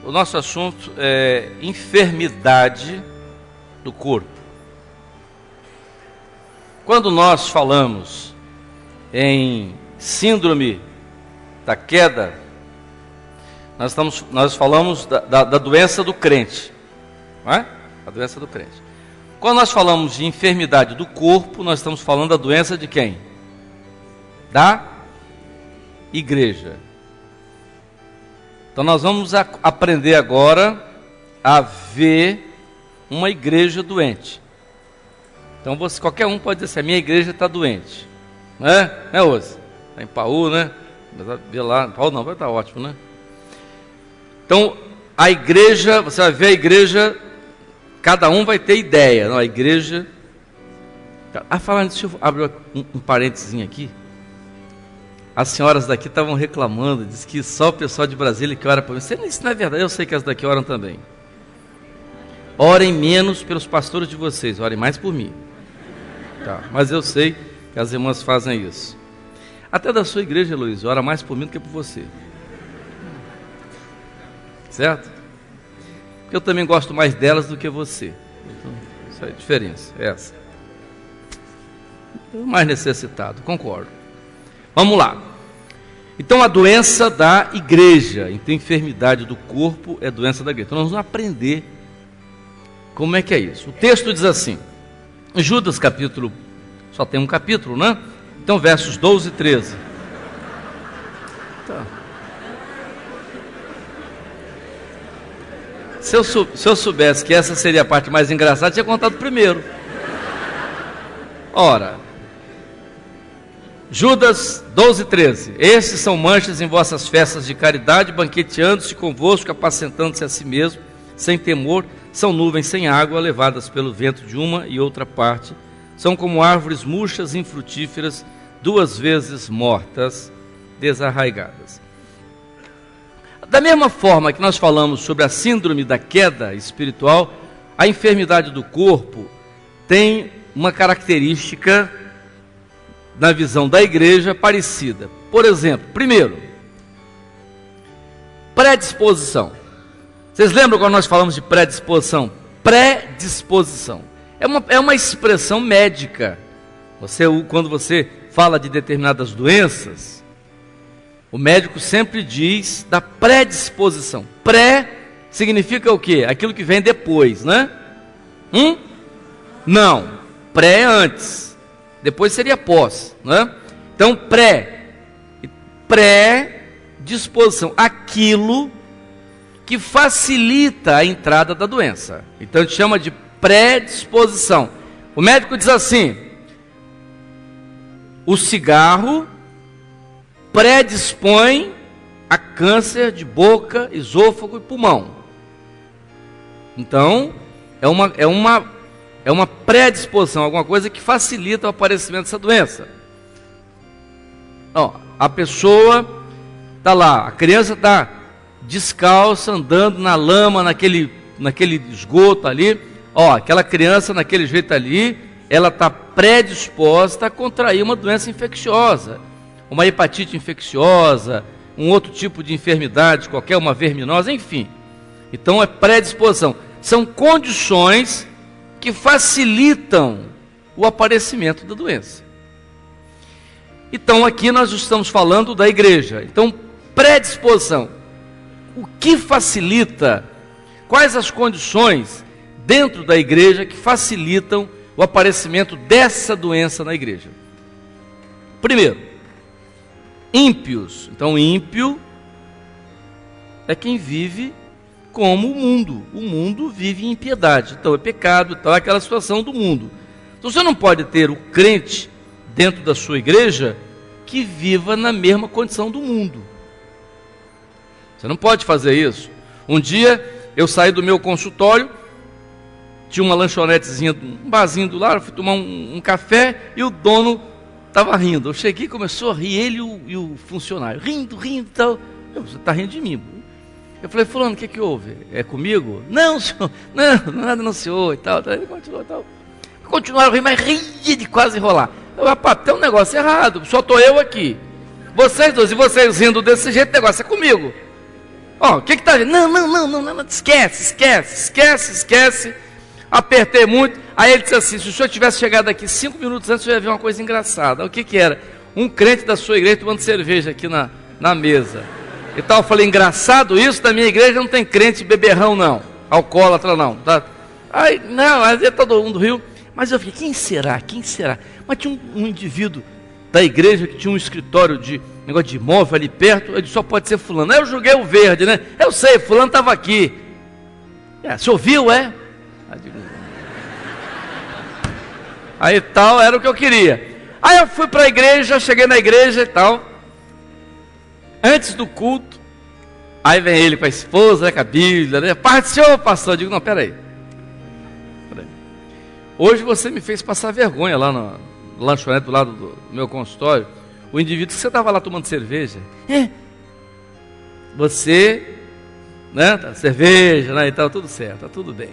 o nosso assunto é enfermidade do corpo. Quando nós falamos em síndrome da queda, nós falamos da doença do crente, não é? A doença do crente. Quando nós falamos de enfermidade do corpo, nós estamos falando da doença de quem? Da igreja. Então nós vamos aprender agora a ver uma igreja doente. Então qualquer um pode dizer assim, a minha igreja está doente. Né, Ozi? Está em Paú, né? Vê lá, Paú não, vai estar ótimo, né? Então, a igreja, você vai ver a igreja, cada um vai ter ideia, não? A igreja... falando disso, deixa eu abrir um parênteses aqui. As senhoras daqui estavam reclamando, diz que só o pessoal de Brasília que ora por mim. Isso não é verdade, eu sei que as daqui oram também. Orem menos pelos pastores de vocês, orem mais por mim. Tá, mas eu sei que as irmãs fazem isso. Até da sua igreja, Luiz, ora mais por mim do que por você. Certo? Porque eu também gosto mais delas do que você. Então, essa é a diferença, é essa. O mais necessitado, concordo. Vamos lá. Então, a doença da igreja. Então, enfermidade do corpo é doença da igreja. Então, nós vamos aprender como é que é isso. O texto diz assim, Judas capítulo, só tem um capítulo, né? Então, versos 12 e 13. Tá. Se eu soubesse que essa seria a parte mais engraçada, tinha contado primeiro. Ora, Judas 12 e 13. Esses são manchas em vossas festas de caridade, banqueteando-se convosco, apacentando-se a si mesmo, sem temor. São nuvens sem água, levadas pelo vento de uma e outra parte. São como árvores murchas, infrutíferas, 2 vezes mortas, desarraigadas. Da mesma forma que nós falamos sobre a síndrome da queda espiritual, a enfermidade do corpo tem uma característica, na visão da igreja, parecida. Por exemplo, primeiro, predisposição. Vocês lembram quando nós falamos de predisposição? Predisposição. É uma expressão médica. Quando você fala de determinadas doenças, o médico sempre diz da predisposição. Pré significa o quê? Aquilo que vem depois, né? Não. Pré é antes. Depois seria pós, né? Então, predisposição. Aquilo que facilita a entrada da doença. Então, a gente chama de predisposição. O médico diz assim, o cigarro predispõe a câncer de boca, esôfago e pulmão. Então, é uma predisposição, alguma coisa que facilita o aparecimento dessa doença. A pessoa está lá, a criança está descalça, andando na lama, naquele esgoto ali. Aquela criança naquele jeito ali, ela está predisposta a contrair uma doença infecciosa, uma hepatite infecciosa, um outro tipo de enfermidade, qualquer uma verminosa, enfim. Então é predisposição. São condições que facilitam o aparecimento da doença. Então aqui nós estamos falando da igreja. Então, predisposição. O que facilita? Quais as condições dentro da igreja que facilitam o aparecimento dessa doença na igreja? Primeiro, ímpios. Então, ímpio é quem vive como o mundo. O mundo vive em impiedade. Então, é pecado, então é aquela situação do mundo. Então, você não pode ter o crente dentro da sua igreja que viva na mesma condição do mundo. Você não pode fazer isso. Um dia, eu saí do meu consultório, tinha uma lanchonetezinha, um barzinho do lado, fui tomar um café e o dono estava rindo. Eu cheguei e começou a rir, ele e o funcionário, rindo e tal. Você está rindo de mim. Eu falei, fulano, o que houve? É comigo? Não, senhor, não, nada não, senhor, e tal. Ele continuou, tal. Continuaram a rir, mas ria de quase enrolar. Eu, rapaz, tem um negócio errado, só estou eu aqui. Vocês dois, e vocês rindo desse jeito, o negócio é comigo. Ó, o que está dizendo? Não, esquece. Apertei muito. Aí ele disse assim: se o senhor tivesse chegado aqui 5 minutos antes, eu ia ver uma coisa engraçada. O que era? Um crente da sua igreja tomando cerveja aqui na mesa. E tal, eu falei: engraçado isso? Da minha igreja não tem crente beberrão, não. Alcoólatra, não. Tá? Aí, não, aí todo mundo riu. Mas eu fiquei: quem será? Mas tinha um indivíduo da igreja que tinha um escritório de negócio de imóvel ali perto. Ele só pode ser fulano. Aí eu joguei o verde, né? Eu sei, fulano estava aqui. Você ouviu, é? Aí tal, era o que eu queria. Aí eu fui para a igreja, cheguei na igreja e tal. Antes do culto, aí vem ele com a esposa, né, com a Bíblia, né? Paz do Senhor, pastor. Eu digo: não, peraí. Hoje você me fez passar vergonha lá na lanchonete do lado do meu consultório. O indivíduo que você estava lá tomando cerveja. Você, né, tá, cerveja, né, e tal, tudo certo, tá tudo bem.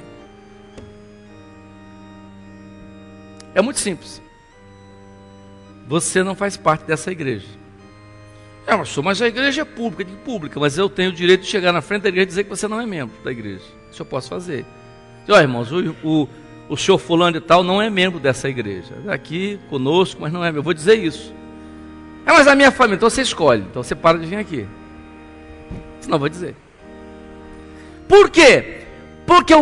É muito simples. Você não faz parte dessa igreja. Mas a igreja é pública. Eu digo: pública, mas eu tenho o direito de chegar na frente da igreja e dizer que você não é membro da igreja. Isso eu posso fazer. Olha, irmãos, o senhor fulano e tal não é membro dessa igreja. É aqui conosco, mas não é. Eu vou dizer isso. Mas a minha família, então você escolhe. Então você para de vir aqui. Senão eu vou dizer. Por quê? Porque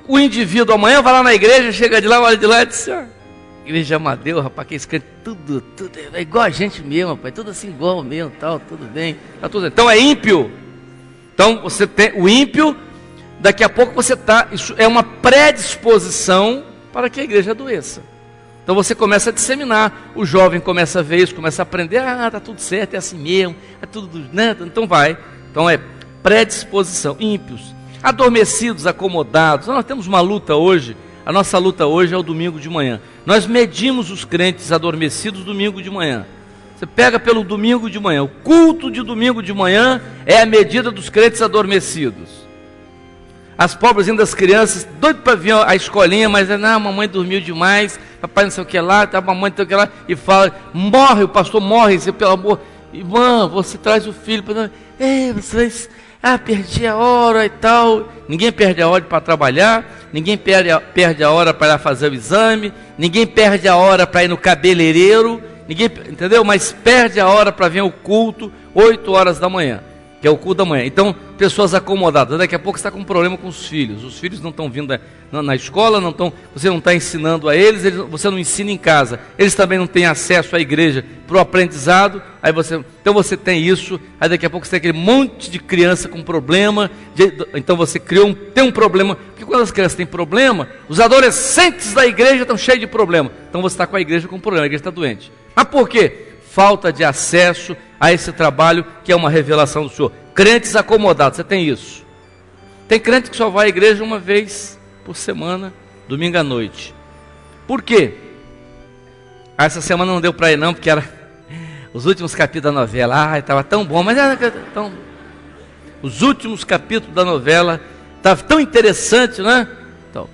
o indivíduo amanhã vai lá na igreja, chega de lá, olha de lá e diz: igreja Amadeu, rapaz, que esse crente, tudo é igual a gente mesmo, rapaz, tudo assim igual mesmo, tal, tudo bem, tá tudo bem. Então é ímpio. Então você tem o ímpio, daqui a pouco você isso é uma predisposição para que a igreja adoeça. Então você começa a disseminar, o jovem começa a ver isso, começa a aprender: tá tudo certo, é assim mesmo, é tudo, né? Então vai. Então é predisposição, ímpios, adormecidos, acomodados. Nós temos uma luta hoje. A nossa luta hoje é o domingo de manhã. Nós medimos os crentes adormecidos domingo de manhã. Você pega pelo domingo de manhã. O culto de domingo de manhã é a medida dos crentes adormecidos. As pobrezinhas das crianças, doido para vir a escolinha, mas a mamãe dormiu demais, papai não sei o que lá, a mamãe não sei o que lá, e fala: morre, o pastor morre, você, pelo amor, irmã, você traz o filho para... vocês... perdi a hora e tal. Ninguém perde a hora para trabalhar, ninguém perde a hora para fazer o exame, ninguém perde a hora para ir no cabeleireiro, ninguém, entendeu? Mas perde a hora para vir o culto, 8 horas da manhã, que é o culto da manhã. Então, pessoas acomodadas. Daqui a pouco você está com um problema com os filhos não estão vindo na escola, você não está ensinando a eles, você não ensina em casa, eles também não têm acesso à igreja para o aprendizado. Então você tem isso, aí daqui a pouco você tem aquele monte de criança com problema, então você tem um problema, porque quando as crianças têm problema, os adolescentes da igreja estão cheios de problema, então você está com a igreja com problema, a igreja está doente. Mas por quê? Falta de acesso a esse trabalho que é uma revelação do Senhor. Crentes acomodados, você tem isso. Tem crente que só vai à igreja uma vez por semana, domingo à noite. Por quê? Essa semana não deu para ir não, porque era os últimos capítulos da novela. Estava tão bom, mas era tão... Os últimos capítulos da novela estavam tão interessantes, né? Então,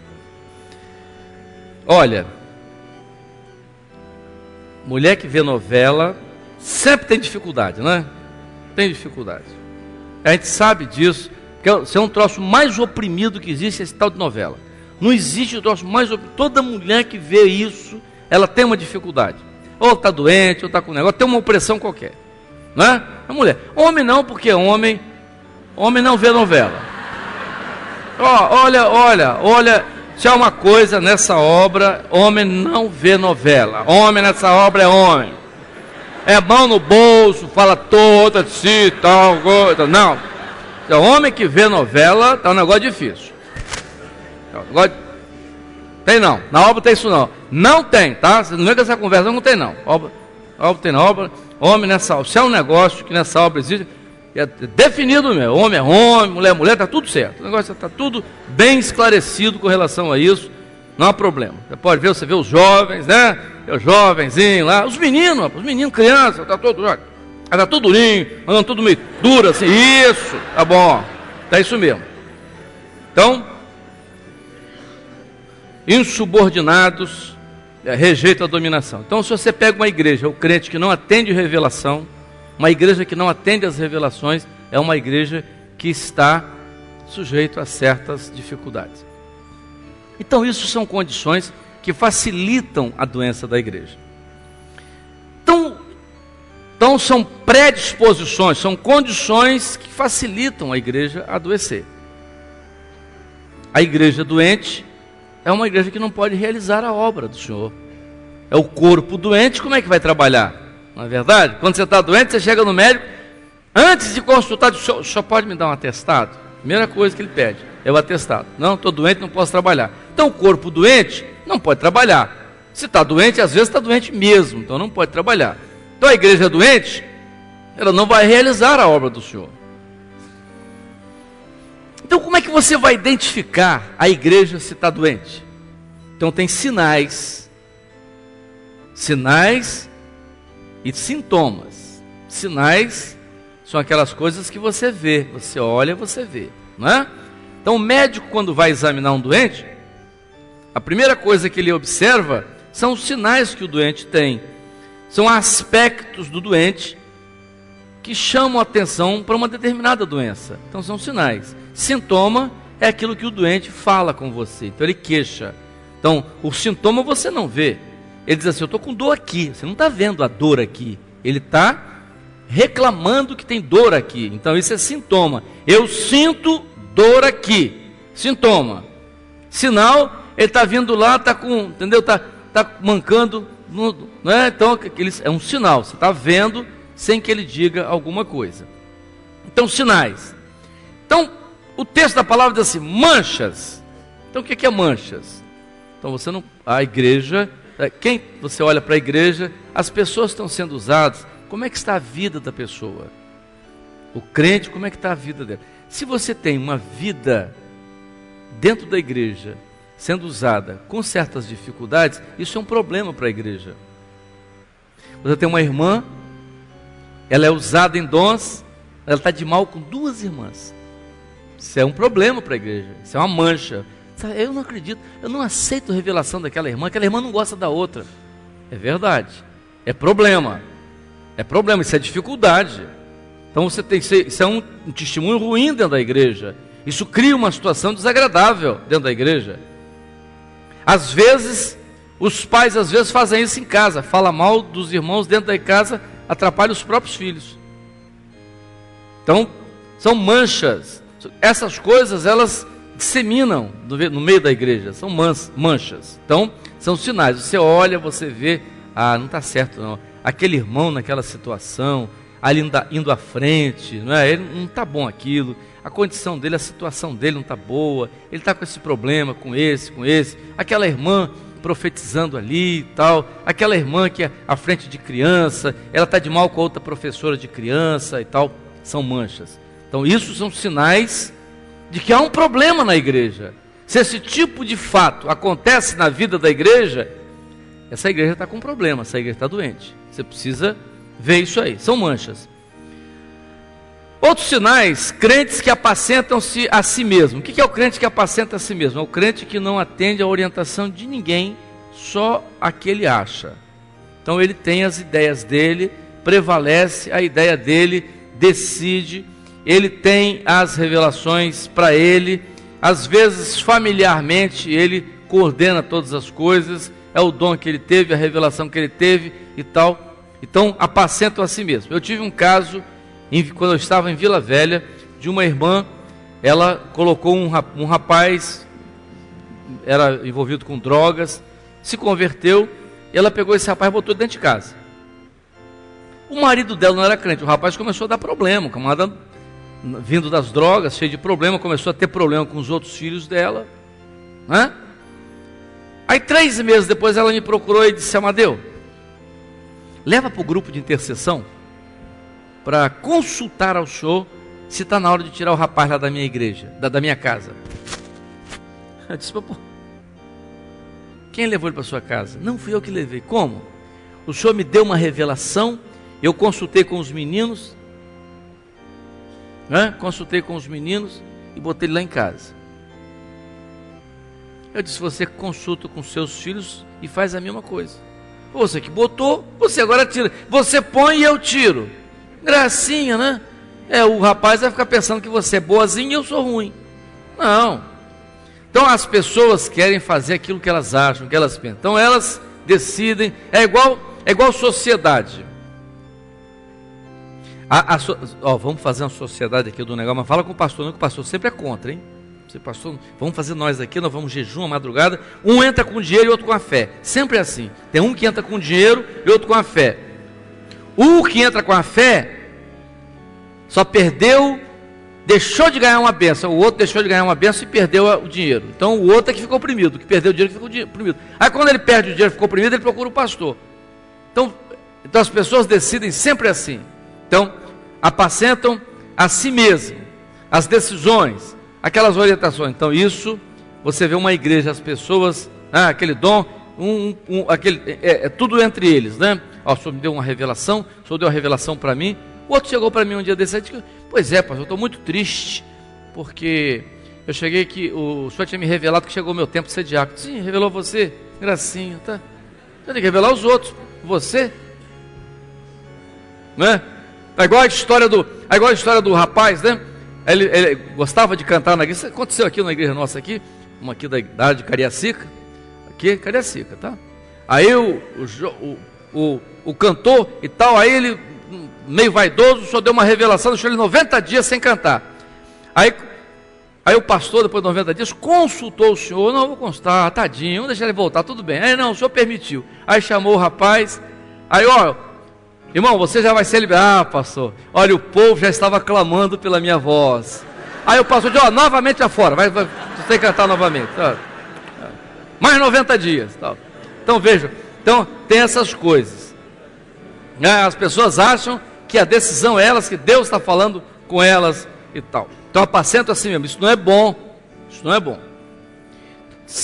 olha, mulher que vê novela sempre tem dificuldade, né? Tem dificuldade. A gente sabe disso, porque isso é um troço mais oprimido que existe, esse tal de novela. Não existe um troço mais oprimido. Toda mulher que vê isso, ela tem uma dificuldade. Ou está doente, ou está com um negócio, tem uma opressão qualquer. Não é? A mulher. Homem não, porque homem não vê novela. Olha, se há uma coisa nessa obra, homem não vê novela. Homem nessa obra é homem. É mão no bolso, fala toda assim, tal, coisa. Não. É homem que vê novela, tá um negócio difícil. Tem não. Na obra tem isso não. Não tem, tá? Você não vê que essa conversa não tem não. Obra tem na obra. Homem nessa obra. Se é um negócio que nessa obra existe, é definido mesmo. Homem é homem, mulher é mulher, tá tudo certo. O negócio está tudo bem esclarecido com relação a isso. Não há problema. Você pode ver, você vê os jovens, né? Os jovenzinhos lá, os meninos, crianças, tá tudo durinho, andando tudo meio duro assim. Isso, tá bom. Tá isso mesmo. Então, insubordinados, rejeitam a dominação. Então, se você pega uma igreja, o crente que não atende revelação, uma igreja que não atende às revelações, é uma igreja que está sujeito a certas dificuldades. Então, isso são condições que facilitam a doença da igreja. Então são predisposições, são condições que facilitam a igreja a adoecer. A igreja doente é uma igreja que não pode realizar a obra do Senhor. É o corpo doente, como é que vai trabalhar? Não é verdade? Quando você está doente, você chega no médico, antes de consultar, o senhor pode me dar um atestado? Primeira coisa que ele pede é o atestado. Não, estou doente, não posso trabalhar. Então o corpo doente não pode trabalhar. Se está doente, às vezes está doente mesmo, então não pode trabalhar. Então a igreja doente, ela não vai realizar a obra do Senhor. Então como é que você vai identificar a igreja se está doente? Então tem sinais e sintomas. Sinais são aquelas coisas que você vê, você olha, você vê, não é? Então o médico, quando vai examinar um doente, a primeira coisa que ele observa são os sinais que o doente tem. São aspectos do doente que chamam a atenção para uma determinada doença. Então são sinais. Sintoma é aquilo que o doente fala com você. Então ele queixa. Então o sintoma você não vê. Ele diz assim, eu estou com dor aqui. Você não está vendo a dor aqui. Ele está reclamando que tem dor aqui. Então isso é sintoma. Eu sinto dor aqui. Sintoma. Sinal, ele está vindo lá, está com, entendeu? Está mancando. Não é? Então é um sinal, você está vendo sem que ele diga alguma coisa. Então, sinais. Então, o texto da palavra diz assim, manchas. Então, o que é manchas? Então, você não, a igreja, quem você olha para a igreja, as pessoas estão sendo usadas, como é que está a vida da pessoa? O crente, como é que está a vida dela? Se você tem uma vida dentro da igreja, sendo usada com certas dificuldades, isso é um problema para a igreja. Você tem uma irmã, ela é usada em dons, ela está de mal com duas irmãs. Isso é um problema para a igreja, isso é uma mancha. Eu não acredito, eu não aceito a revelação daquela irmã não gosta da outra. É verdade, é problema, isso é dificuldade. Então você tem, isso é um testemunho ruim dentro da igreja, isso cria uma situação desagradável dentro da igreja. Às vezes, os pais fazem isso em casa, fala mal dos irmãos dentro da casa, atrapalha os próprios filhos. Então, são manchas. Essas coisas, elas disseminam no meio da igreja, são manchas. Então, são sinais. Você olha, você vê, não está certo não. Aquele irmão naquela situação, ali indo à frente, não é? Ele não está bom aquilo. A condição dele, a situação dele não está boa, ele está com esse problema, com esse, aquela irmã profetizando ali e tal, aquela irmã que é à frente de criança, ela está de mal com a outra professora de criança e tal, são manchas. Então isso são sinais de que há um problema na igreja. Se esse tipo de fato acontece na vida da igreja, essa igreja está com problema, essa igreja está doente. Você precisa ver isso aí, são manchas. Outros sinais, crentes que apacentam-se a si mesmo. O que é o crente que apacenta a si mesmo? É o crente que não atende à orientação de ninguém, só a que ele acha. Então ele tem as ideias dele, prevalece a ideia dele, decide, ele tem as revelações para ele, às vezes familiarmente ele coordena todas as coisas, é o dom que ele teve, a revelação que ele teve e tal. Então apacentam a si mesmo. Eu tive um caso quando eu estava em Vila Velha, de uma irmã, ela colocou um rapaz, era envolvido com drogas, se converteu, ela pegou esse rapaz e botou dentro de casa. O marido dela não era crente, o rapaz começou a dar problema, o camarada vindo das drogas, cheio de problema, começou a ter problema com os outros filhos dela, né? Aí 3 meses depois ela me procurou e disse, Amadeu, leva para o grupo de intercessão, para consultar ao senhor se está na hora de tirar o rapaz lá da minha igreja, da minha casa. Eu disse, pô, quem levou ele para sua casa? Não, fui eu que levei. Como? O senhor me deu uma revelação, eu consultei com os meninos, consultei com os meninos e botei ele lá em casa. Eu disse, você consulta com seus filhos e faz a mesma coisa. Você que botou, você agora tira. Você põe e eu tiro. Gracinha, né? O rapaz vai ficar pensando que você é boazinho e eu sou ruim. Não. Então as pessoas querem fazer aquilo que elas acham, que elas pensam. Então elas decidem, é igual sociedade. Vamos fazer uma sociedade aqui do negócio, mas fala com o pastor, não, que o pastor sempre é contra, hein? Pastor, vamos fazer nós aqui, nós vamos jejum a madrugada, um entra com dinheiro e outro com a fé, sempre é assim, tem um que entra com dinheiro e outro com a fé. O que entra com a fé só perdeu, deixou de ganhar uma bênção, o outro deixou de ganhar uma bênção e perdeu o dinheiro. Então o outro é que ficou oprimido, o que perdeu o dinheiro ficou oprimido. Aí quando ele perde o dinheiro e ficou oprimido, ele procura o pastor. Então as pessoas decidem sempre assim. Então apacentam a si mesmo, as decisões, aquelas orientações. Então isso, você vê uma igreja, as pessoas, aquele dom, tudo entre eles, né? O senhor me deu uma revelação, o senhor deu uma revelação para mim. O outro chegou para mim um dia desse e disse: pois é, pastor, eu estou muito triste, porque eu cheguei aqui, o senhor tinha me revelado que chegou o meu tempo de ser diácono. Sim, revelou você, gracinha, tá? Você tem que revelar os outros, você, né? É igual a história do rapaz, né? Ele gostava de cantar na igreja. Isso aconteceu aqui na igreja nossa aqui, uma aqui da área de Cariacica, aqui Cariacica, tá? Aí o cantor e tal, aí ele meio vaidoso, o senhor deu uma revelação, deixou ele 90 dias sem cantar. Aí o pastor, depois de 90 dias, consultou o senhor: não, vou constar, tadinho, vamos deixar ele voltar, tudo bem. Aí não, o senhor permitiu. Aí chamou o rapaz, aí irmão, você já vai ser liberado. Pastor, olha, o povo já estava clamando pela minha voz. Aí o pastor disse: novamente afora, vai você tem que cantar novamente. Mais 90 dias. Tal. Então vejam, tem essas coisas. As pessoas acham que a decisão é elas, que Deus está falando com elas e tal. Então apacenta assim mesmo, isso não é bom. Isso não é bom.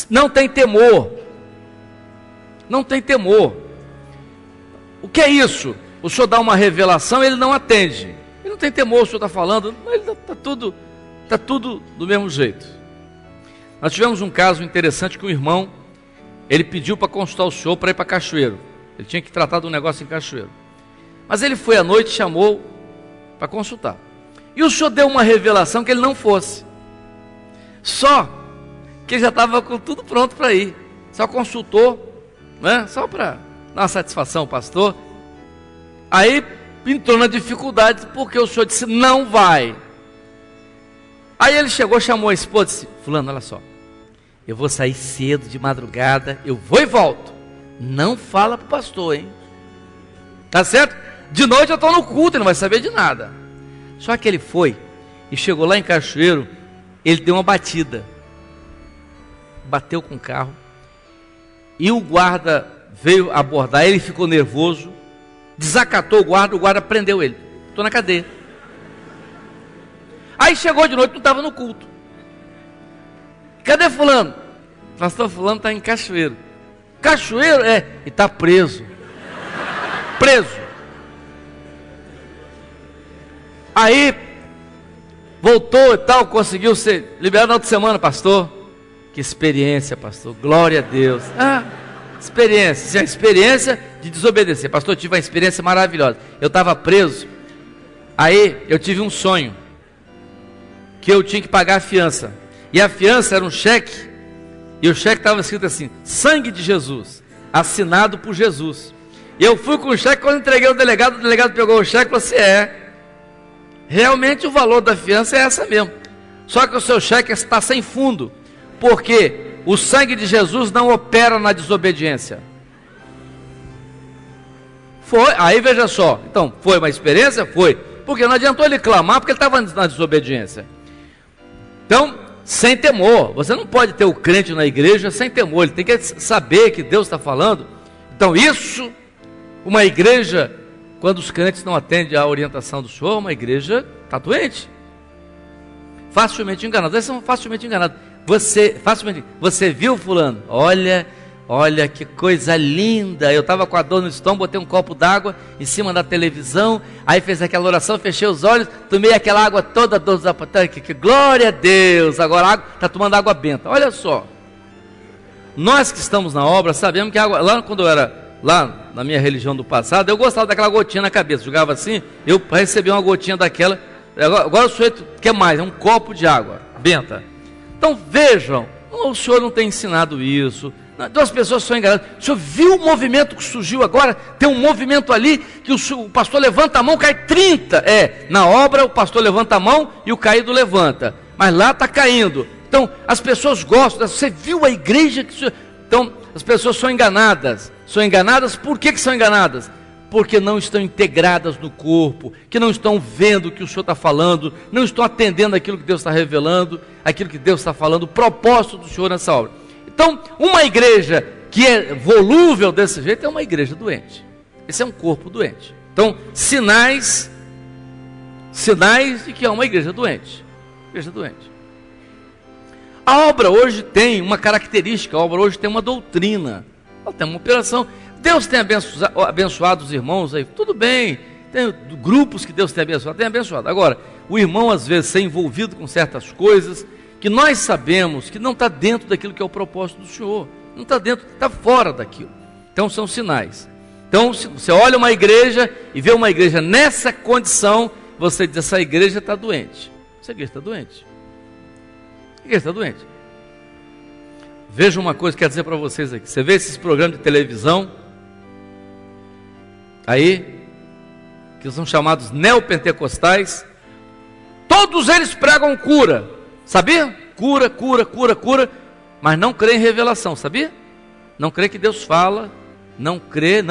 Não tem temor. Não tem temor. O que é isso? O senhor dá uma revelação, ele não atende. Ele não tem temor, o senhor está falando, está tudo do mesmo jeito. Nós tivemos um caso interessante que um irmão, ele pediu para consultar o senhor para ir para Cachoeiro. Ele tinha que tratar de um negócio em Cachoeiro. Mas ele foi à noite e chamou para consultar. E o senhor deu uma revelação que ele não fosse. Só que ele já estava com tudo pronto para ir. Só consultou, né? Só para dar uma satisfação ao pastor. Aí entrou na dificuldade porque o senhor disse: não vai. Aí ele chegou, chamou a esposa e disse: fulano, olha só, eu vou sair cedo de madrugada, eu vou e volto. Não fala para o pastor, hein? Tá certo? De noite eu estou no culto, ele não vai saber de nada. Só que ele foi e chegou lá em Cachoeiro, ele deu uma batida, bateu com o carro, e o guarda veio abordar ele, ficou nervoso, desacatou o guarda prendeu ele, estou na cadeia. Aí chegou de noite, não estava no culto. Cadê fulano? Pastor fulano está em Cachoeiro. Cachoeiro? E está preso. Preso. Aí voltou e tal, conseguiu ser liberado na outra semana. Pastor, que experiência, pastor, glória a Deus. Experiência de desobedecer. Pastor, eu tive uma experiência maravilhosa. Eu estava preso, aí eu tive um sonho, que eu tinha que pagar a fiança, e a fiança era um cheque, e o cheque estava escrito assim: sangue de Jesus, assinado por Jesus. E eu fui com o cheque, quando entreguei ao delegado, o delegado pegou o cheque e falou assim: realmente o valor da fiança é essa mesmo, só que o seu cheque está sem fundo, porque o sangue de Jesus não opera na desobediência. Foi, aí veja só, então, foi uma experiência? Foi, porque não adiantou ele clamar, porque ele estava na desobediência. Então, sem temor, você não pode ter o crente na igreja sem temor, ele tem que saber que Deus está falando. Então isso, uma igreja, quando os crentes não atendem à orientação do Senhor, uma igreja está doente, facilmente enganado. Eles são facilmente enganados. Você viu fulano? Olha que coisa linda, eu estava com a dor no estômago, botei um copo d'água em cima da televisão, aí fez aquela oração, fechei os olhos, tomei aquela água toda desapontada, que glória a Deus, agora está tomando água benta. Olha só, nós que estamos na obra sabemos que a água, lá quando eu era lá na minha religião do passado, eu gostava daquela gotinha na cabeça, jogava assim, eu recebi uma gotinha daquela, Agora o sujeito quer mais, é um copo de água benta. Então vejam, o senhor não tem ensinado isso. Então as pessoas são enganadas. O senhor viu o movimento que surgiu agora? Tem um movimento ali que o pastor levanta a mão, cai 30. Na obra o pastor levanta a mão e o caído levanta. Mas lá está caindo. Então as pessoas gostam. Você viu a igreja que... Então as pessoas são enganadas. São enganadas, por que são enganadas? Porque não estão integradas no corpo, que não estão vendo o que o Senhor está falando, não estão atendendo aquilo que Deus está revelando, aquilo que Deus está falando, o propósito do Senhor nessa obra. Então, uma igreja que é volúvel desse jeito é uma igreja doente. Esse é um corpo doente. Então, sinais de que é uma igreja doente. Igreja doente. A obra hoje tem uma característica, a obra hoje tem uma doutrina, ela tem uma operação. Deus tem abençoado os irmãos aí, tudo bem, tem grupos que Deus tem abençoado. Agora, o irmão às vezes ser envolvido com certas coisas que nós sabemos que não está dentro daquilo que é o propósito do Senhor, não está dentro, está fora daquilo. Então são sinais. Então se você olha uma igreja e vê uma igreja nessa condição, você diz, essa igreja está doente. Essa igreja está doente. A igreja está doente. Veja uma coisa que quero dizer para vocês aqui. Você vê esses programas de televisão aí, que são chamados neopentecostais, todos eles pregam cura, sabia? Cura, mas não crê em revelação, sabia? Não crê que Deus fala, não crê,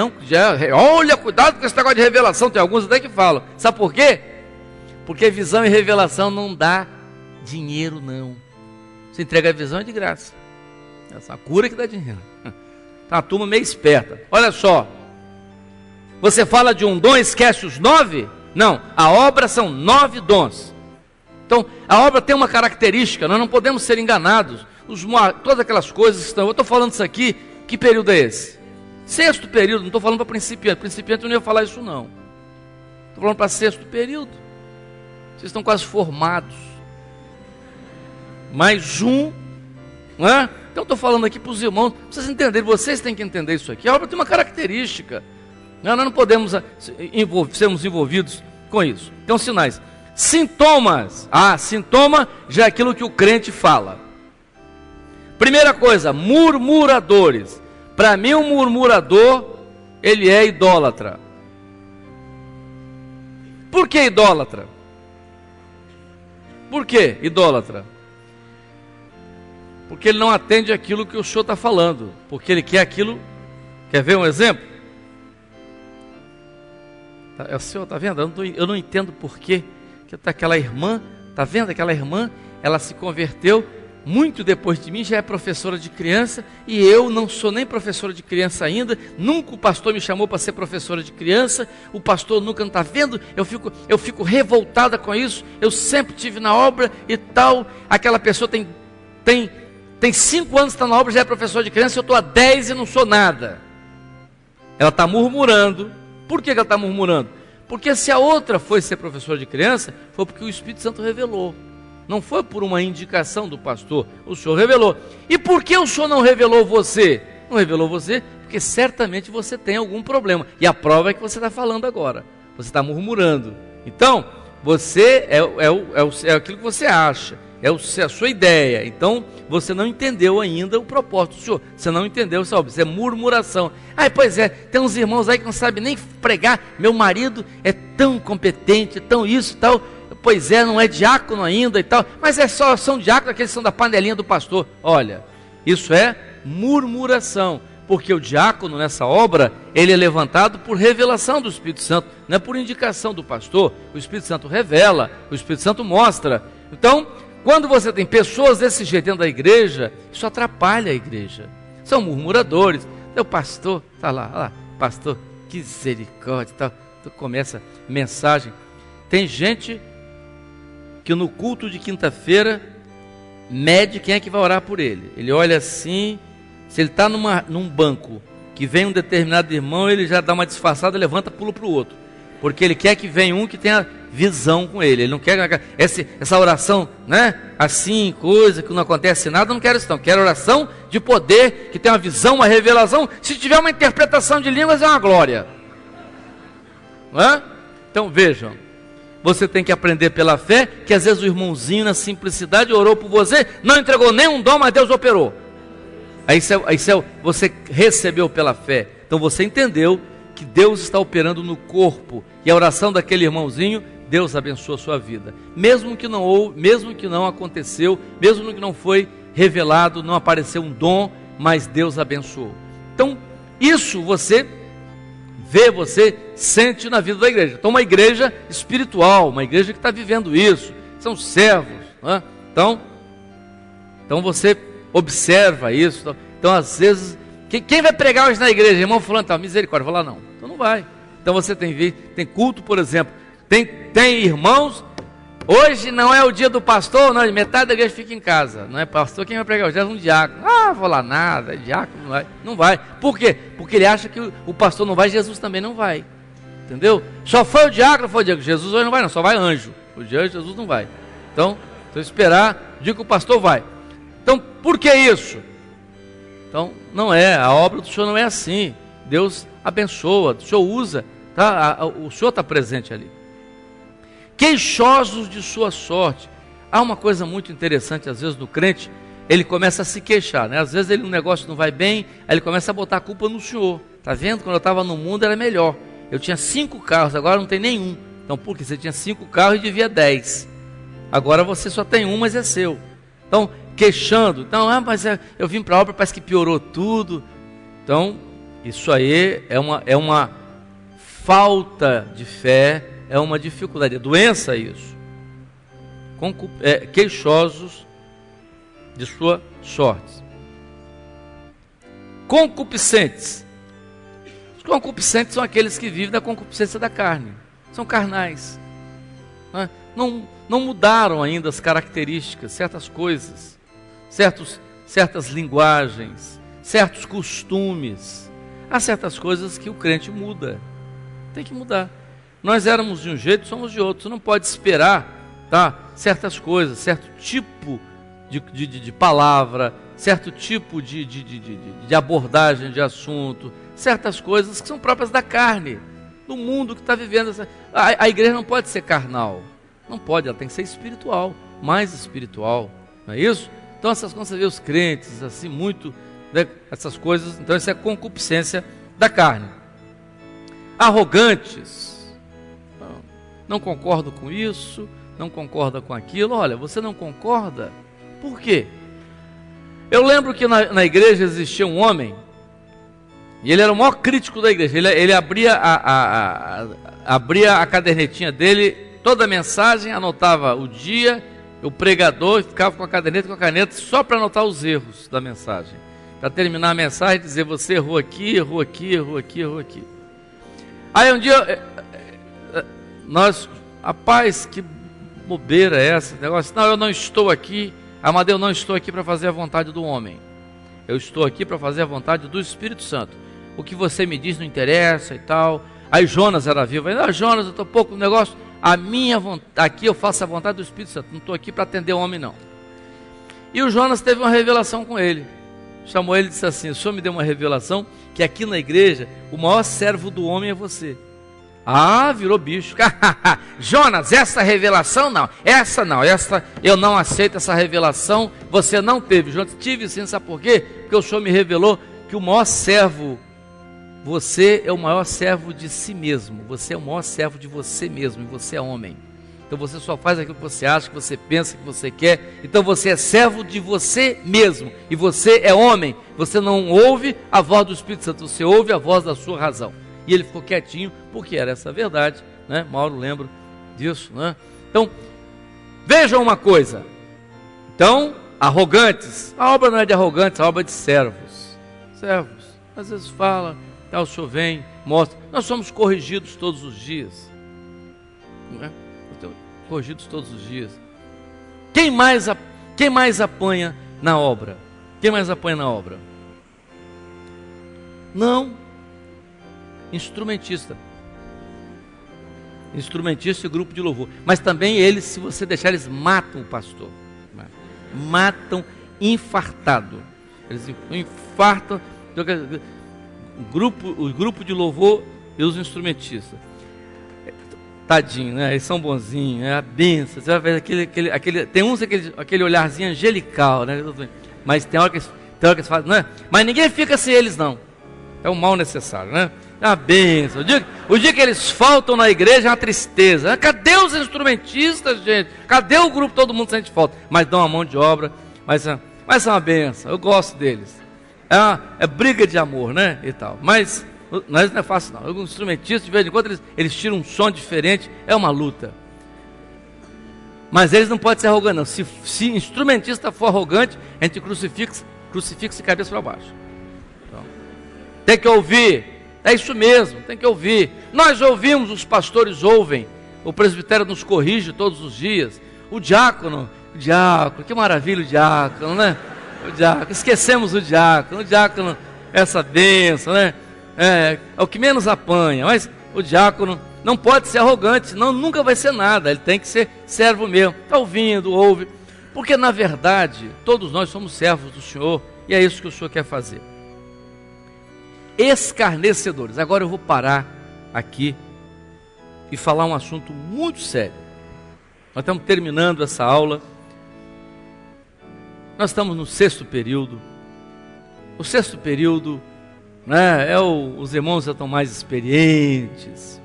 olha, cuidado com esse negócio de revelação, tem alguns até que falam, sabe por quê? Porque visão e revelação não dá dinheiro não, você entrega a visão é de graça, essa cura que dá dinheiro, tá uma turma meio esperta, olha só, você fala de um dom, esquece os 9? Não, a obra são 9 dons. Então, a obra tem uma característica, nós não podemos ser enganados. Todas aquelas coisas que estão... Eu estou falando isso aqui, que período é esse? 6º período, não estou falando para principiante. Principiante eu não ia falar isso não. Estou falando para 6º período. Vocês estão quase formados. Mais um, não é? Então estou falando aqui para os irmãos, para vocês entenderem, vocês têm que entender isso aqui. A obra tem uma característica. Nós não podemos sermos envolvidos com isso. Então, sinais. Sintomas. Sintoma já é aquilo que o crente fala. Primeira coisa, murmuradores. Para mim, um murmurador, ele é idólatra. Por que idólatra? Por que idólatra? Porque ele não atende aquilo que o Senhor está falando. Porque ele quer aquilo. Quer ver um exemplo? O senhor está vendo? Eu não entendo por quê. Que tá aquela irmã, está vendo aquela irmã? Ela se converteu muito depois de mim, já é professora de criança, e eu não sou nem professora de criança ainda, nunca o pastor me chamou para ser professora de criança, o pastor nunca não está vendo, eu fico revoltada com isso, eu sempre estive na obra e tal, aquela pessoa tem 5 anos que está na obra, já é professora de criança, eu estou há 10 e não sou nada. Ela está murmurando. Por que ela está murmurando? Porque se a outra foi ser professora de criança, foi porque o Espírito Santo revelou. Não foi por uma indicação do pastor, o Senhor revelou. E por que o Senhor não revelou você? Não revelou você porque certamente você tem algum problema. E a prova é que você está falando agora. Você está murmurando. Então, você é aquilo que você acha. É a sua ideia. Então, você não entendeu ainda o propósito do Senhor. Você não entendeu, sabe? Isso é murmuração. Pois é, tem uns irmãos aí que não sabem nem pregar. Meu marido é tão competente, tão isso e tal. Pois é, não é diácono ainda e tal. Mas são diáconos, aqueles que são da panelinha do pastor. Olha, isso é murmuração. Porque o diácono nessa obra, ele é levantado por revelação do Espírito Santo. Não é por indicação do pastor. O Espírito Santo revela, o Espírito Santo mostra. Então, quando você tem pessoas desse jeito dentro da igreja, isso atrapalha a igreja. São murmuradores. O pastor, está lá, pastor, que misericórdia, tal. Então começa mensagem. Tem gente que no culto de quinta-feira mede quem é que vai orar por ele. Ele olha assim, se ele está num banco que vem um determinado irmão, ele já dá uma disfarçada, levanta, pula para o outro. Porque ele quer que venha um que tenha visão com ele. Ele não quer essa oração, né? Assim, coisa que não acontece nada, eu não quero isso não. Quero oração de poder, que tenha uma visão, uma revelação. Se tiver uma interpretação de línguas, é uma glória. Não é? Então vejam, Você tem que aprender pela fé, que às vezes o irmãozinho na simplicidade orou por você, não entregou nenhum dom, mas Deus operou. Você recebeu pela fé. Então você entendeu que Deus está operando no corpo, e a oração daquele irmãozinho, Deus abençoa a sua vida. Mesmo que não aconteceu, mesmo que não foi revelado, não apareceu um dom, mas Deus abençoou. Então, isso você vê, você sente na vida da igreja. Então, uma igreja espiritual, uma igreja que está vivendo isso, são servos, né? Então você observa isso. Então, às vezes, quem vai pregar hoje na igreja? Irmão fulano, tá, misericórdia, vou lá não. Então não vai. Então você tem culto, por exemplo, tem irmãos, hoje não é o dia do pastor, não, metade da igreja fica em casa, não é pastor, quem vai pregar hoje? É um diácono. Vou lá nada, diácono não vai. Por quê? Porque ele acha que o pastor não vai, Jesus também não vai, entendeu? Só foi o diácono, Jesus hoje não vai não, só vai anjo, o dia Jesus não vai. Então esperar, digo que o pastor vai. Então, por que isso? Então, não é, a obra do Senhor não é assim. Deus abençoa, o Senhor usa, tá? O Senhor está presente ali. Queixosos de sua sorte. Há uma coisa muito interessante, às vezes, no crente, ele começa a se queixar, né? Às vezes um negócio não vai bem, aí ele começa a botar a culpa no Senhor. Está vendo? Quando eu estava no mundo era melhor. Eu tinha 5 carros, agora não tem nenhum. Então, por quê? Você tinha 5 carros e devia 10. Agora você só tem um, mas é seu. Então, queixando. Então, mas eu vim para a obra, parece que piorou tudo. Então, isso aí é uma falta de fé, é uma dificuldade, é doença isso. Queixosos de sua sorte. Concupiscentes. Os concupiscentes são aqueles que vivem da concupiscência da carne. São carnais. Não mudaram ainda as características, certas coisas, certas linguagens, certos costumes. Há certas coisas que o crente muda. Tem que mudar. Nós éramos de um jeito, somos de outro. Você não pode esperar, tá? Certas coisas, certo tipo de palavra, certo tipo de abordagem de assunto, certas coisas que são próprias da carne, do mundo que está vivendo. A igreja não pode ser carnal. Não pode, ela tem que ser espiritual, mais espiritual. Não é isso? Então essas coisas, você vê os crentes assim muito, né, essas coisas, então isso é concupiscência da carne. Arrogantes. Não concordo com isso, não concorda com aquilo. Olha, você não concorda? Por quê? Eu lembro que na igreja existia um homem, e ele era o maior crítico da igreja. Ele abria a cadernetinha dele, toda a mensagem, anotava o dia, o pregador, e ficava com a caderneta e com a caneta só para anotar os erros da mensagem. Para terminar a mensagem, dizer, você errou aqui, errou aqui, errou aqui, errou aqui. Aí um dia, rapaz, que bobeira é essa? Negócio, não, eu não estou aqui, Amadeu, eu não estou aqui para fazer a vontade do homem. Eu estou aqui para fazer a vontade do Espírito Santo. O que você me diz não interessa e tal. Aí Jonas era vivo. Jonas, eu estou pouco no negócio. Aqui eu faço a vontade do Espírito Santo. Não estou aqui para atender o homem, não. E o Jonas teve uma revelação com ele. Chamou ele e disse assim, o Senhor me deu uma revelação que aqui na igreja o maior servo do homem é você. Virou bicho. Jonas, essa revelação não. Essa eu não aceito essa revelação. Você não teve. Jonas, tive sim, sabe por quê? Porque o Senhor me revelou que o maior servo, você é o maior servo de si mesmo. Você é o maior servo de você mesmo. E você é homem. Então você só faz aquilo que você acha, que você pensa, que você quer. Então você é servo de você mesmo. E você é homem. Você não ouve a voz do Espírito Santo. Você ouve a voz da sua razão. E ele ficou quietinho, porque era essa a verdade, né? Mauro lembra disso, né? Então, vejam uma coisa. Então, arrogantes. A obra não é de arrogantes, a obra é de servos. Servos. Às vezes fala, o senhor vem, mostra. Nós somos corrigidos todos os dias. Né? Corrigidos todos os dias. Quem mais apanha na obra? Quem mais apanha na obra? Não. Instrumentista e grupo de louvor. Mas também eles, se você deixar, eles matam o pastor. Matam infartado. Eles infartam o grupo de louvor e os instrumentistas. Tadinho, né? Eles são bonzinhos, é a benção. Você vai ver tem uns aquele olharzinho angelical, né? Mas tem hora que eles falam, né? Mas ninguém fica sem eles, não. É um mal necessário, né? É uma benção. O dia que eles faltam na igreja é uma tristeza. Cadê os instrumentistas, gente? Cadê o grupo? Todo mundo sente falta. Mas dão uma mão de obra. Mas é uma benção. Eu gosto deles. É briga de amor, né? E tal. Mas não é fácil, não. Os instrumentistas, de vez em quando, eles tiram um som diferente. É uma luta. Mas eles não podem ser arrogantes, não. Se instrumentista for arrogante, a gente crucifica de cabeça para baixo. Então, tem que ouvir. É isso mesmo, tem que ouvir. Nós ouvimos, os pastores ouvem. O presbitério nos corrige todos os dias. O diácono, que maravilha o diácono, né? O diácono, esquecemos o diácono. O diácono, essa bênção, né? É o que menos apanha. Mas o diácono não pode ser arrogante, senão nunca vai ser nada. Ele tem que ser servo mesmo. Está ouvindo, ouve. Porque na verdade, todos nós somos servos do Senhor. E é isso que o Senhor quer fazer. Escarnecedores. Agora eu vou parar aqui e falar um assunto muito sério. Nós estamos terminando essa aula. Nós estamos no 6º período. O 6º período, né, os irmãos já estão mais experientes.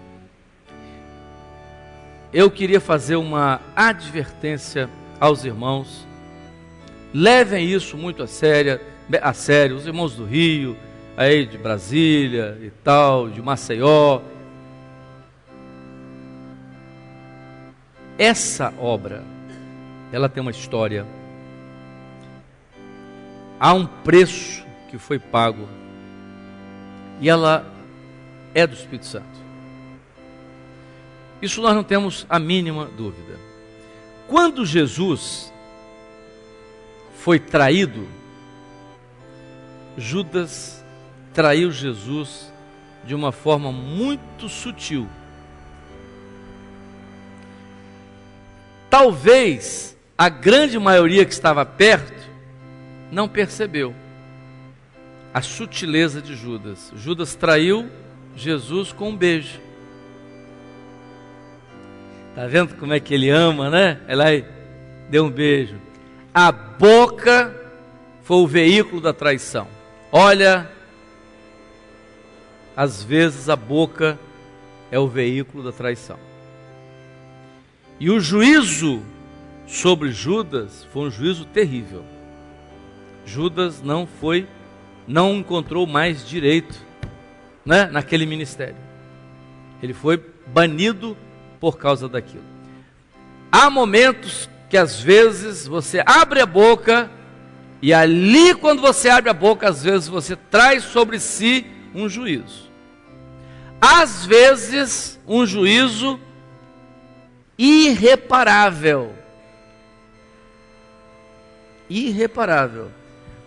Eu queria fazer uma advertência aos irmãos. Levem isso muito a sério. Os irmãos do Rio, aí de Brasília e tal, de Maceió. Essa obra, ela tem uma história. Há um preço que foi pago e ela é do Espírito Santo. Isso nós não temos a mínima dúvida. Quando Jesus foi traído, Judas traiu Jesus de uma forma muito sutil. Talvez a grande maioria que estava perto não percebeu a sutileza de Judas. Judas traiu Jesus com um beijo. Está vendo como é que ele ama, né? Ela deu um beijo. A boca foi o veículo da traição. Olha, às vezes a boca é o veículo da traição. E o juízo sobre Judas foi um juízo terrível. Judas não encontrou mais direito, né, naquele ministério. Ele foi banido por causa daquilo. Há momentos que às vezes você abre a boca e ali quando você abre a boca, às vezes você traz sobre si um juízo. Às vezes um juízo irreparável. Irreparável.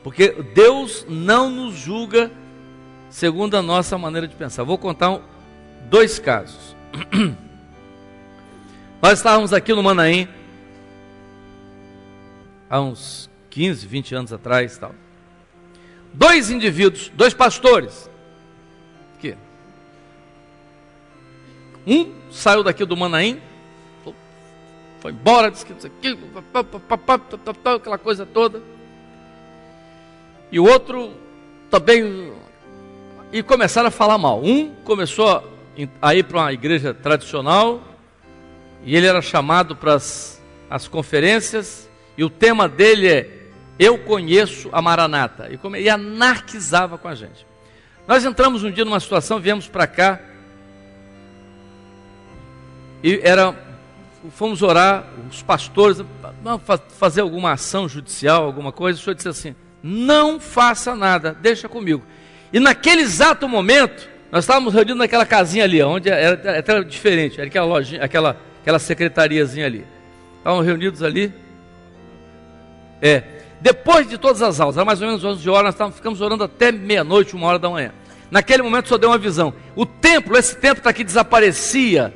Porque Deus não nos julga segundo a nossa maneira de pensar. Vou contar 2 casos. Nós estávamos aqui no Manaim há uns 15, 20 anos atrás, tal. 2 indivíduos, 2 pastores. Aqui. Um saiu daqui do Manaim, foi embora, disse que isso aqui, aquela coisa toda. E o outro também, e começaram a falar mal. Um começou a ir para uma igreja tradicional, e ele era chamado para as conferências, e o tema dele é: eu conheço a Maranata. E anarquizava com a gente. Nós entramos um dia numa situação, viemos para cá, e fomos orar, os pastores, fazer alguma ação judicial, alguma coisa. O senhor disse assim: não faça nada, deixa comigo. E naquele exato momento, nós estávamos reunidos naquela casinha ali, onde era diferente, era aquela lojinha, aquela secretariazinha ali. Estavam reunidos ali. Depois de todas as aulas, era mais ou menos 11 horas, nós ficamos orando até meia-noite, 1h da manhã. Naquele momento só deu uma visão. O templo, esse templo está aqui, desaparecia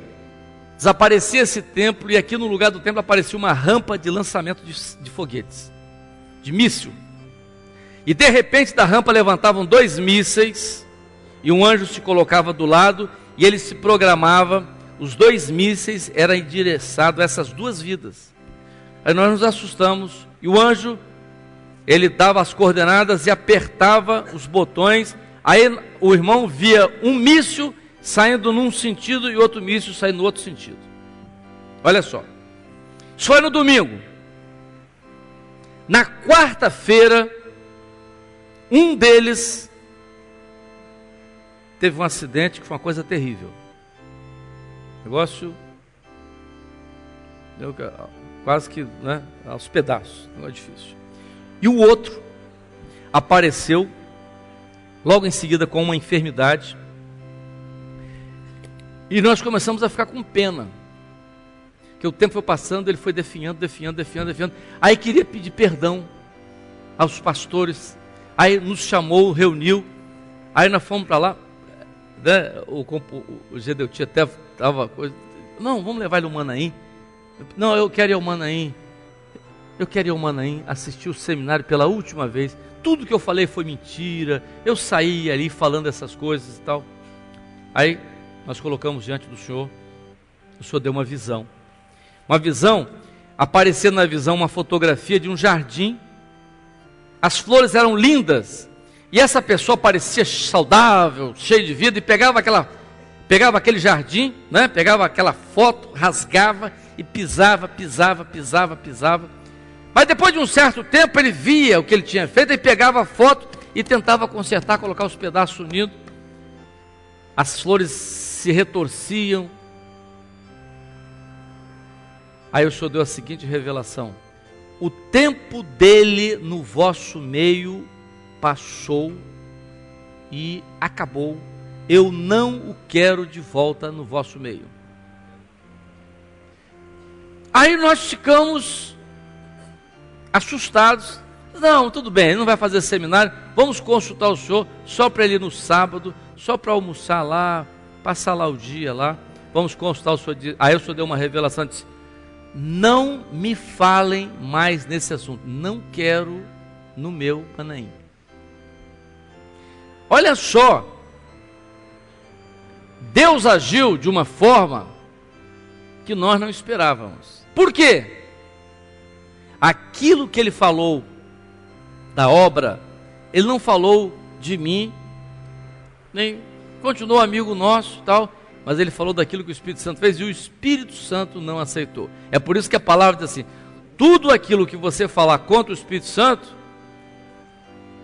esse templo, e aqui no lugar do templo aparecia uma rampa de lançamento de foguetes, de míssil. E de repente da rampa levantavam 2 mísseis, e um anjo se colocava do lado, e ele se programava os 2 mísseis eram endereçados a essas 2 vidas. Aí nós nos assustamos, e o anjo, ele dava as coordenadas e apertava os botões. Aí o irmão via um míssil saindo num sentido e outro míssil saindo no outro sentido. Olha só, isso foi no domingo. Na quarta-feira, um deles teve um acidente que foi uma coisa terrível. Negócio quase que, né, aos pedaços, negócio difícil. E o outro apareceu logo em seguida com uma enfermidade. E nós começamos a ficar com pena. Que o tempo foi passando, ele foi definhando. Aí queria pedir perdão aos pastores. Aí nos chamou, reuniu. Aí nós fomos para lá. Né? O Gedeuti até estava... Não, vamos levar ele ao Manaim. Não, eu quero ir ao Manaim. Eu quero ir ao Manaim, assistir o seminário pela última vez. Tudo que eu falei foi mentira. Eu saí ali falando essas coisas e tal. Aí nós colocamos diante do Senhor. O Senhor deu uma visão. Uma visão, apareceu na visão uma fotografia de um jardim. As flores eram lindas. E essa pessoa parecia saudável, cheia de vida. E pegava aquele jardim, né? Pegava aquela foto, rasgava e pisava. Mas depois de um certo tempo ele via o que ele tinha feito e pegava a foto e tentava consertar, colocar os pedaços unidos. As flores se retorciam. Aí o Senhor deu a seguinte revelação: o tempo dele no vosso meio passou e acabou. Eu não o quero de volta no vosso meio. Aí nós ficamos assustados. Não, tudo bem, ele não vai fazer seminário. Vamos consultar o Senhor só para ele ir no sábado, só para almoçar lá, passar lá o dia lá. Vamos consultar o Senhor. Aí o Senhor deu uma revelação e disse: não me falem mais nesse assunto. Não quero no meu Manaim. Olha só, Deus agiu de uma forma que nós não esperávamos. Por quê? Aquilo que ele falou da obra, ele não falou de mim, nem continuou amigo nosso e tal, mas ele falou daquilo que o Espírito Santo fez e o Espírito Santo não aceitou. É por isso que a palavra diz assim: tudo aquilo que você falar contra o Espírito Santo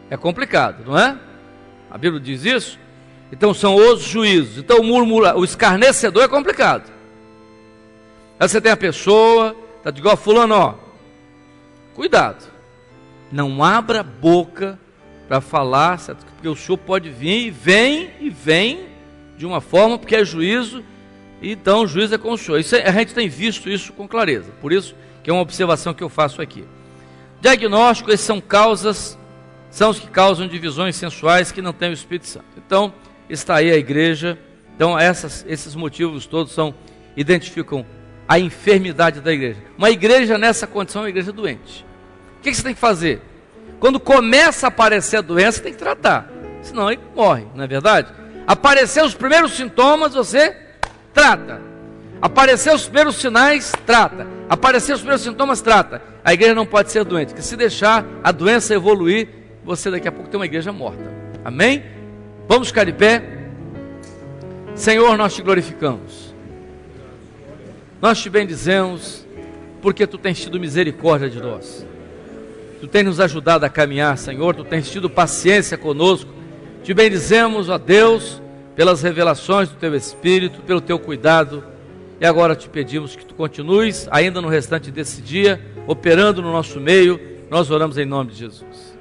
é complicado, não é? A Bíblia diz isso. Então são os juízos. Então o escarnecedor é complicado. Aí você tem a pessoa, está igual a fulano, ó. Cuidado. Não abra a boca para falar, porque o Senhor pode vir e vem de uma forma, porque é juízo, e então o juízo é com o Senhor. Isso, a gente tem visto isso com clareza. Por isso que é uma observação que eu faço aqui. Diagnóstico, esses são os que causam divisões sensuais que não têm o Espírito Santo. Então, está aí a igreja. Então, esses motivos todos identificam a enfermidade da igreja. Uma igreja nessa condição é uma igreja doente. O que você tem que fazer? Quando começa a aparecer a doença, tem que tratar. Senão ele morre, não é verdade? Aparecer os primeiros sintomas, você trata. Aparecer os primeiros sinais, trata. Aparecer os primeiros sintomas, trata. A igreja não pode ser doente, porque se deixar a doença evoluir, você daqui a pouco tem uma igreja morta. Amém? Vamos ficar de pé. Senhor, nós te glorificamos. Nós te bendizemos, porque tu tens tido misericórdia de nós. Tu tens nos ajudado a caminhar, Senhor. Tu tens tido paciência conosco. Te bendizemos, ó Deus, pelas revelações do teu Espírito, pelo teu cuidado. E agora te pedimos que tu continues, ainda no restante desse dia, operando no nosso meio. Nós oramos em nome de Jesus.